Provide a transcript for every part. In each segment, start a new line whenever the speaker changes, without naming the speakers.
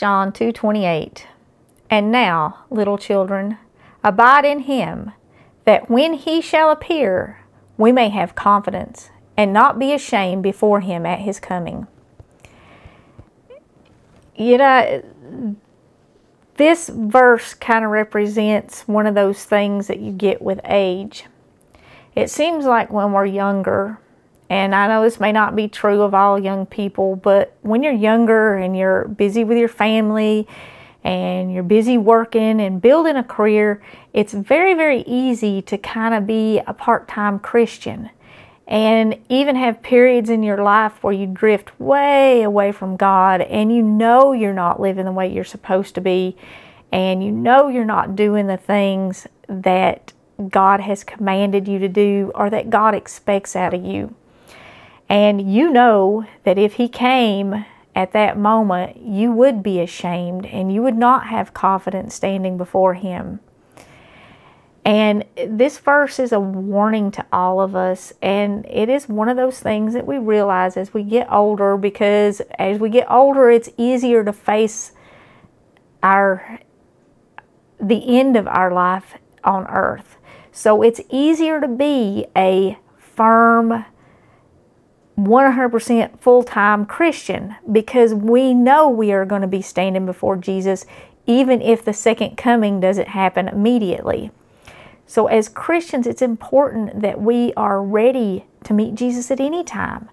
John 2:28. And now, little children, abide in him, that when he shall appear, we may have confidence and not be ashamed before him at his coming. You know, this verse kind of represents one of those things that you get with age. It seems like when we're younger, and I know this may not be true of all young people, but when you're younger and you're busy with your family and you're busy working and building a career, it's very, very easy to kind of be a part-time Christian and even have periods in your life where you drift way away from God, and you know you're not living the way you're supposed to be, and you know you're not doing the things that God has commanded you to do or that God expects out of you. And you know that if he came at that moment, you would be ashamed and you would not have confidence standing before him. And this verse is a warning to all of us, and it is one of those things that we realize as we get older, because as we get older, it's easier to face the end of our life on earth. So it's easier to be a firm, 100% full-time Christian, because we know we are going to be standing before Jesus even if the second coming doesn't happen immediately. So as Christians, it's important that we are ready to meet Jesus at any time,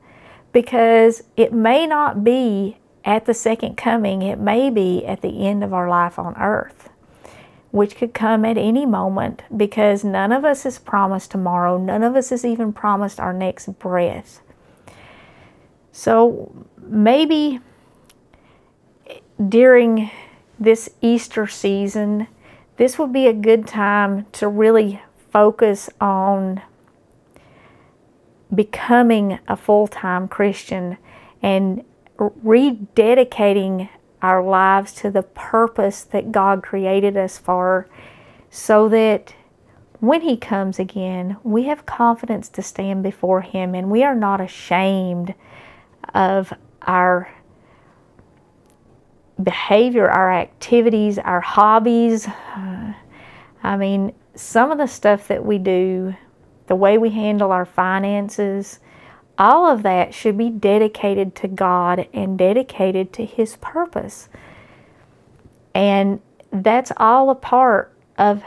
because it may not be at the second coming, it may be at the end of our life on earth, which could come at any moment, because none of us is promised tomorrow. None of us is even promised our next breath. So maybe during this Easter season, this would be a good time to really focus on becoming a full-time Christian and rededicating our lives to the purpose that God created us for, so that when he comes again, we have confidence to stand before him and we are not ashamed of our behavior, our activities, our hobbies. I mean, some of the stuff that we do, the way we handle our finances, all of that should be dedicated to God and dedicated to his purpose. And that's all a part of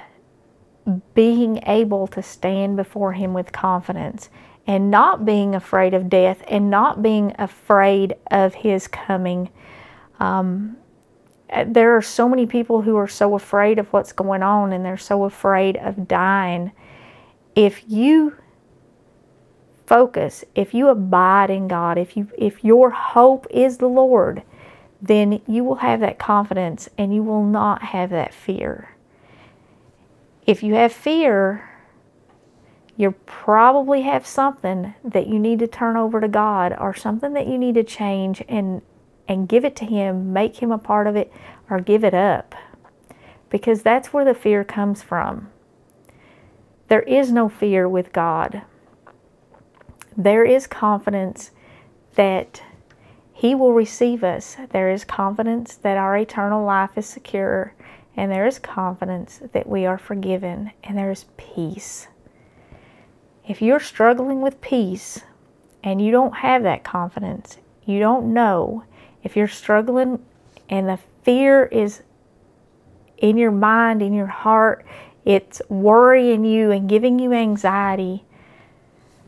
being able to stand before him with confidence and not being afraid of death and not being afraid of his coming. There are so many people who are so afraid of what's going on, and they're so afraid of dying. If you focus, if you abide in God, if your hope is the Lord, then you will have that confidence and you will not have that fear. If you have fear, you probably have something that you need to turn over to God, or something that you need to change and give it to him, make him a part of it, or give it up. Because that's where the fear comes from. There is no fear with God. There is confidence that he will receive us. There is confidence that our eternal life is secure. And there is confidence that we are forgiven. And there is peace. If you're struggling with peace and you don't have that confidence, you don't know, if you're struggling and the fear is in your mind, in your heart, it's worrying you and giving you anxiety,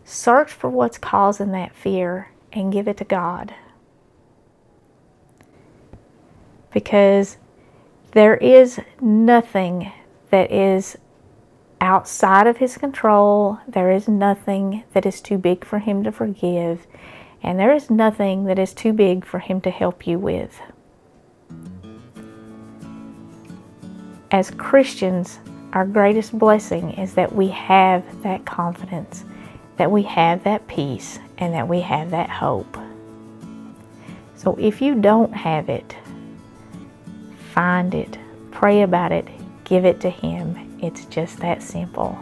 search for what's causing that fear and give it to God. Because there is nothing that is outside of his control. There is nothing that is too big for him to forgive. And there is nothing that is too big for him to help you with. As Christians, our greatest blessing is that we have that confidence, that we have that peace, and that we have that hope. So if you don't have it, find it, pray about it, give it to him. It's just that simple.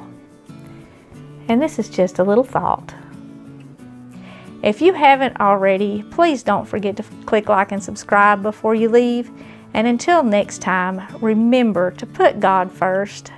And this is just a little thought. If you haven't already, please don't forget to click like and subscribe before you leave. And until next time, remember to put God first.